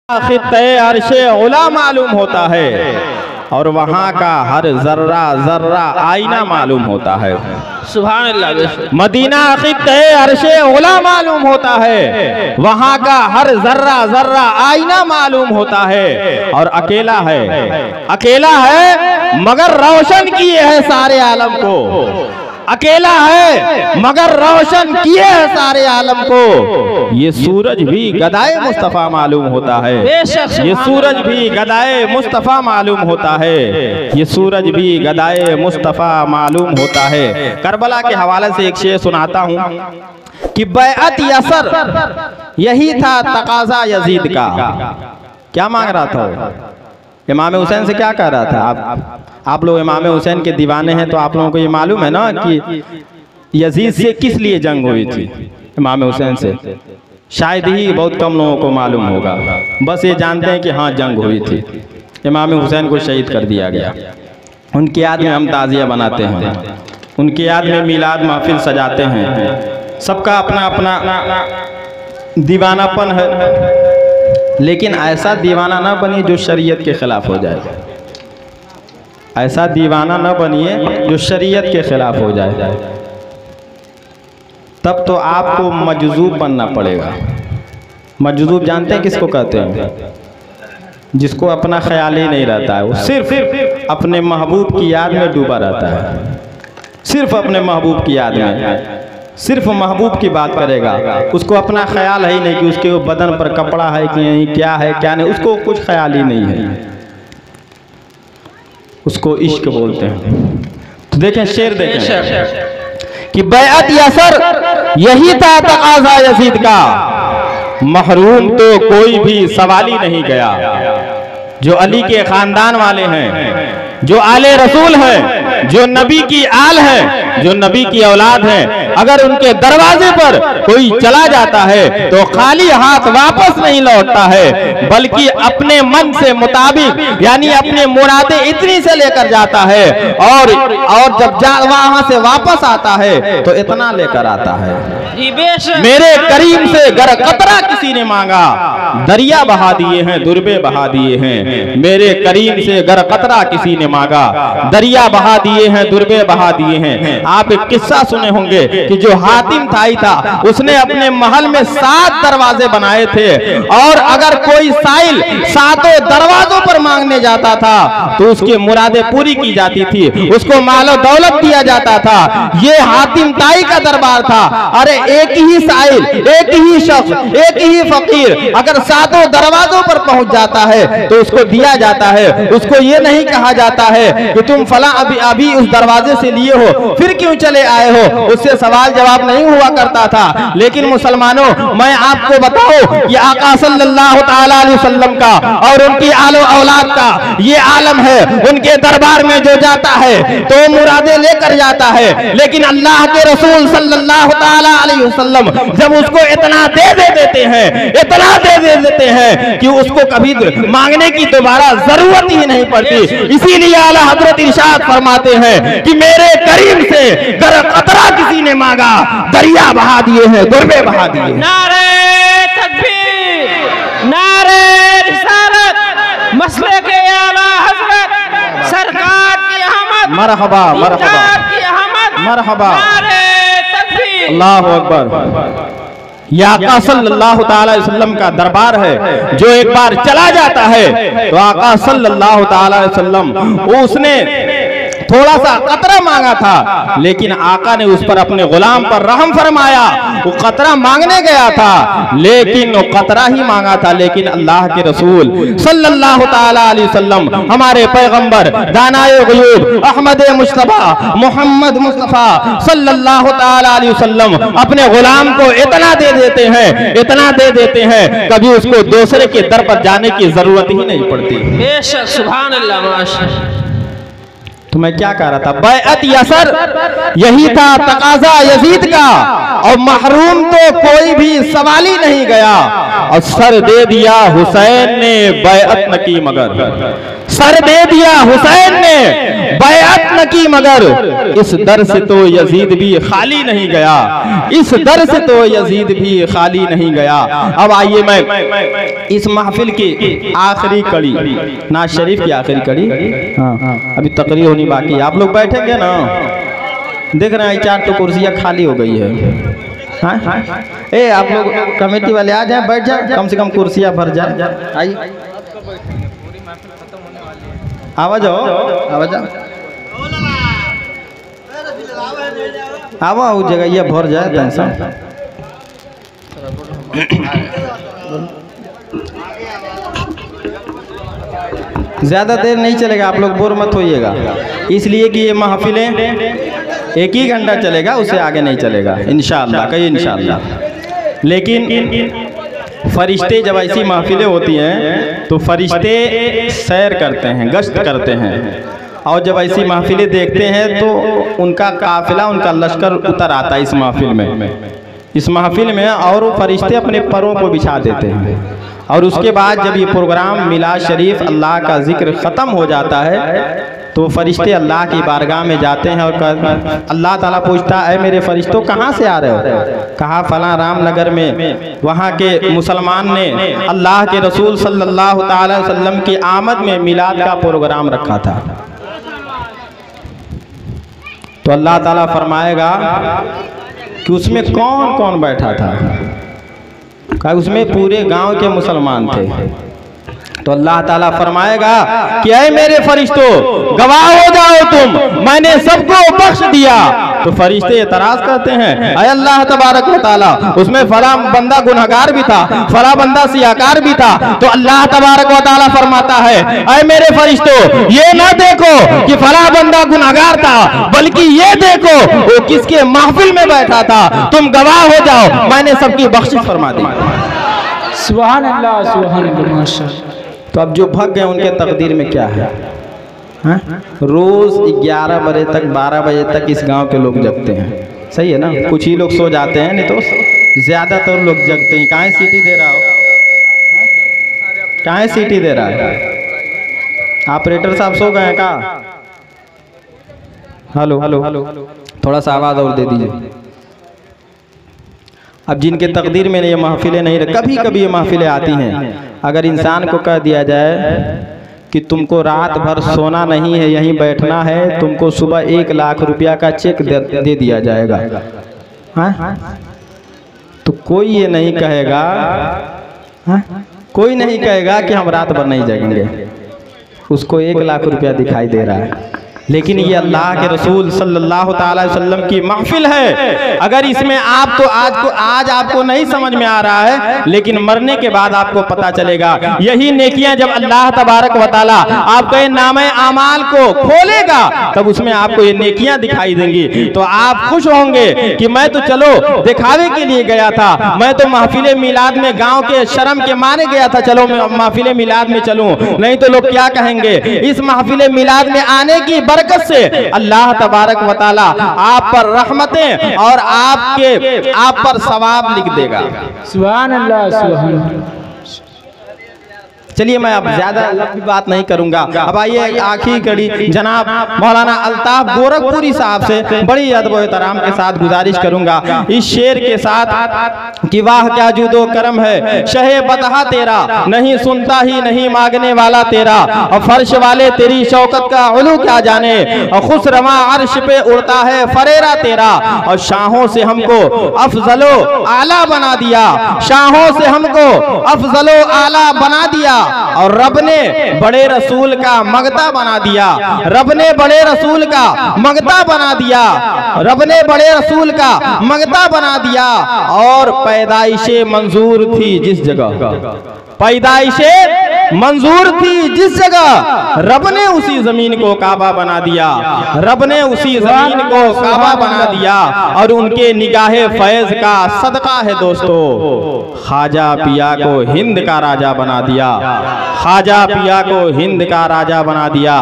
खित्ते अर्शे उला मालूम होता है और वहाँ का हर जर्रा जर्रा आईना मालूम होता है। सुभान अल्लाह। मदीना खित्ते अर्शे उला मालूम होता है, वहाँ का हर जर्रा जर्रा आईना मालूम होता है। और अकेला है मगर रोशन किए है सारे आलम को, अकेला है मगर रोशन किए है सारे आलम को। ये सूरज भी गदाए मुस्तफ़ा मालूम होता है, ये सूरज भी गदाए मुस्तफ़ा मालूम होता है, ये सूरज भी गदाए मुस्तफ़ा मालूम होता है। करबला के हवाले से एक शेर सुनाता हूँ कि बैअत यसर यही था तकाजा यजीद का। क्या मांग रहा था? इमाम हुसैन से क्या कह रहा था? आप लोग इमाम हुसैन के दीवाने हैं तो आप लोगों को ये मालूम है ना कि यजीद से किस लिए जंग हुई थी। इमाम हुसैन से शायद ही बहुत कम लोगों को मालूम होगा, बस ये जानते हैं कि हाँ जंग हुई थी, इमाम हुसैन को शहीद कर दिया गया। उनकी याद में हम ताज़िया बनाते हैं, उनकी याद में मिलाद महफिल सजाते हैं। सबका अपना अपना दीवानापन है, लेकिन ऐसा दीवाना ना बनिए जो शरीयत के खिलाफ हो जाए, ऐसा दीवाना न बनिए जो शरीयत के खिलाफ हो जाए। तब तो आपको मजजूब बनना पड़ेगा। मजजूब जानते हैं किसको कहते हैं? जिसको अपना ख्याल ही नहीं रहता है, वो सिर्फ अपने महबूब की याद में डूबा रहता है, सिर्फ अपने महबूब की याद में, सिर्फ महबूब की बात करेगा। उसको अपना ख्याल है ही नहीं कि उसके बदन पर कपड़ा है कि नहीं, क्या है क्या नहीं, उसको कुछ ख्याल ही नहीं है। उसको इश्क बोलते हैं। तो देखें शेर देखें कि बैअत यसर यही था तकाज़ा यजीद का, महरूम तो कोई भी सवाल ही नहीं गया। जो अली के खानदान वाले हैं, जो आले रसूल हैं, जो नबी की आल है, जो नबी की औलाद है, अगर उनके दरवाजे पर कोई चला जाता है तो खाली हाथ वापस नहीं लौटता है, बल्कि अपने मन से मुताबिक यानी अपने मुरादे इतनी से लेकर जाता है और जब वहां से वापस आता है तो इतना लेकर आता है। मेरे करीम से गर कतरा किसी ने मांगा, दरिया बहा दिए हैं, दुर्बे बहा दिए हैं। मेरे करीम से गर कतरा किसी ने मांगा, दरिया बहा दिए हैं, दुर्बे बहा दिए हैं। आप एक किस्सा सुने होंगे कि जो हातिम ताई था उसने अपने महल में 7 दरवाजे बनाए थे, और अगर कोई साइल 7 दरवाजों पर मांगने जाता था तो उसकी मुरादें पूरी की जाती थी, उसको मालो दौलत दिया जाता था। ये हातिम ताई का दरबार था। अरे एक ही साइल, एक ही शख्स, एक ही फकीर अगर 7 दरवाजों पर पहुंच जाता है तो उसको दिया जाता है। उसको ये नहीं कहा जाता है कि तुम फला अभी उस दरवाजे से लिए हो, फिर क्यों चले आए हो। उससे सवाल जवाब नहीं हुआ करता था। लेकिन मुसलमानों, मैं आपको बताऊं कि आका सल्लल्लाहु ताला अलैहि वसल्लम का और उनकी आलो औलाद का ये आलम है। उनके दरबार में जो जाता है तो मुरादे लेकर जाता है, लेकिन अल्लाह के रसूल सल्लल्लाहु ताला अलैहि वसल्लम जब उसको इतना दे देते हैं, इतना दे देते हैं कि उसको कभी मांगने की दोबारा जरूरत ही नहीं पड़ती। इसीलिए आला हजरत इरशाद फरमाते हैं कि मेरे करीम से गर कतरा किसी ने मांगा, दरिया बहा दिए हैं, दुर्बे बहा दिए। नारे तकबीर, नारे रिसालत, मसले के आला हजरत सरकार की अहमद, मरहबा मरहबा मरहबा, अल्लाहु अकबर। या आका सल्लल्लाहु ताला अलैहि वसल्लम का दरबार है। जो एक बार चला जाता है तो आका सल्लल्लाहु ताला अलैहि वसल्लम उसने थोड़ा सा कतरा मांगा था, लेकिन आका ने उस पर अपने गुलाम पर रहम फरमाया। वो कतरा मांगने गया था, लेकिन वो कतरा ही मांगा था, लेकिन अल्लाह के रसूल सल्लल्लाहु ताला अलैहि वसल्लम, हमारे पैगंबर दानाए ग़ुयूब अहमद मुस्तफ़ा मोहम्मद मुस्तफ़ा सल्लल्लाहु ताला अलैहि वसल्लम अपने गुलाम को इतना दे देते हैं, इतना दे देते हैं, कभी उसको दूसरे के दर पर जाने की जरूरत ही नहीं पड़ती। बेशक, सुभान अल्लाह, माशाअल्लाह। तो मैं क्या कह रहा था? बैअत यसर यही था तकाज़ा यजीद का, और महरूम तो कोई भी सवाल ही नहीं गया। और सर दे दिया हुसैन ने बैअत न की मगर, सर दे दिया हुसैन ने, बैअत न की मगर इस दर से तो यजीद भी खाली नहीं गया, इस दर से तो यजीद भी खाली नहीं गया। अब आइए मैं इस महफिल की आखिरी कड़ी, नाज शरीफ की आखिरी कड़ी, हाँ अभी तकरीर होनी बाकी है। आप लोग बैठेंगे ना, देख रहे हैं 4 तो कुर्सियाँ खाली हो गई है। हाँ ए आप लोग कमेटी वाले आ जाए, बैठ जाए, कम से कम कुर्सियाँ भर जाए। आइए आवाज आवाज आवा उस जगह ये भर जाए टेंशन। ज्यादा देर नहीं चलेगा, आप लोग बोर मत होइएगा, इसलिए कि ये महफिलें 1 ही घंटा चलेगा, उससे आगे नहीं चलेगा इंशाअल्लाह, कहीं इंशाअल्लाह। लेकिन फरिश्ते जब ऐसी महफिलें होती हैं तो फरिश्ते सैर करते हैं, गश्त करते हैं, और जब ऐसी महफिलें देखते हैं तो उनका काफिला, उनका लश्कर उतर आता है इस महफिल में, इस महफिल में, और वो फरिश्ते अपने परों को बिछा देते हैं। और उसके बाद जब ये प्रोग्राम मिलाद शरीफ अल्लाह का जिक्र ख़त्म हो जाता है तो फरिश्ते अल्लाह की बारगाह में जाते हैं और अल्लाह ताला पूछता है, मेरे फरिश्तों कहाँ से आ रहे हो? कहा फला रामनगर में वहाँ के मुसलमान ने अल्लाह के रसूल सल्लल्लाहु अलैहि वसल्लम की आमद में मिलाद का प्रोग्राम रखा था। तो अल्लाह ताला फरमाएगा कि उसमें कौन कौन बैठा था? कहा उसमें पूरे गांव के मुसलमान थे। तो अल्लाह ताला फरमाएगा कि ऐ मेरे फरिश्तों गवाह हो जाओ तुम, मैंने सबको बख्श दिया। तो फरिश्ते एतराज करते हैं, ऐ अल्लाह तबारक व तआला उसमें फला बंदा गुनहगार भी था, फला बंदा सियाकार भी था। तो अल्लाह तबारक व तआला फरमाता है, ऐ मेरे फरिश्तों ये ना देखो कि फला बंदा गुनहगार था, बल्कि ये देखो वो किसके महफिल में बैठा था, तुम गवाह हो जाओ, मैंने सबकी बख्शिश फरमा दी। सुभान अल्लाह, सुभान अल्लाह, माशाअल्लाह। तो अब जो भग गए उनके तकदीर में क्या है? हाँ? रोज 11 बजे तक 12 बजे तक इस गांव के लोग जगते हैं, सही है ना? कुछ ही लोग सो जाते हैं, नहीं तो ज्यादातर लोग जगते हैं। कहाँ सीटी दे रहा हो? कहाँ सीटी दे रहा है? ऑपरेटर साहब सो गए का? हेलो हेलो, थोड़ा सा आवाज और दे दीजिए। अब जिनके तकदीर में ये महफिलें नहीं रह, कभी कभी ये महफिलें आती हैं, अगर इंसान को कह दिया जाए कि तुमको रात भर सोना नहीं है, यहीं बैठना है, तुमको सुबह 1 लाख रुपया का चेक दे दिया जाएगा, हाँ? तो कोई ये नहीं कहेगा, हाँ? कोई नहीं कहेगा कि हम रात भर नहीं जगेंगे, उसको 1 लाख रुपया दिखाई दे रहा है। लेकिन ये अल्लाह के रसूल सल्लल्लाहु अलैहि वसल्लम की महफिल है। अगर इसमें आप तो आज आपको नहीं समझ में आ रहा है, लेकिन मरने के बाद आपको पता चलेगा। यही नेकियां जब अल्लाह तबारक व तआला आपके नामे आमाल को खोलेगा तब उसमें आपको ये नेकियां दिखाई देंगी। तो आप खुश होंगे कि मैं तो चलो दिखावे के लिए गया था, मैं तो महफिल मिलाद में गाँव के शर्म के माने गया था, चलो मैं महफिल मिलाद में चलूँ, नहीं तो लोग क्या कहेंगे। इस महफिल मिलाद में आने की बरकत से अल्लाह तबारक व तआला आप पर रहमतें और आप पर सवाब लिख देगा। सुभान अल्लाह, सुभान अल्लाह। चलिए मैं अब ज्यादा लंबी बात नहीं करूंगा। अब आइए आखिरी कड़ी जनाब मौलाना अल्ताफ गोरखपुरी साहब से बड़ी अदब व एहतराम के साथ गुजारिश करूंगा इस शेर के साथ कि वाह क्या जुदो करम है शहे बतहा तेरा, नहीं सुनता ही नहीं मांगने वाला तेरा, और फर्श वाले तेरी शौकत का उलू क्या जाने, और खुश रवा अर्श पे उड़ता है फरेरा तेरा, और शाहों से हमको अफजलो आला बना दिया, शाहों से हमको अफजलो आला बना दिया, और रब ने बड़े रसूल का मगता बना दिया, रब ने बड़े रसूल का मगता बना दिया, रब ने बड़े रसूल का मगता बना दिया। और पैदाइशे मंजूर थी जिस जगह, पैदाइशे मंजूर थी जिस जगह, रब ने उसी जमीन को काबा बना दिया, रब ने उसी जमीन को काबा बना दिया। और उनके निगाहे फैज का सदका है दोस्तों, ख्वाजा पिया को हिंद का राजा बना दिया, ख्वाजा पिया को हिंद का राजा बना दिया।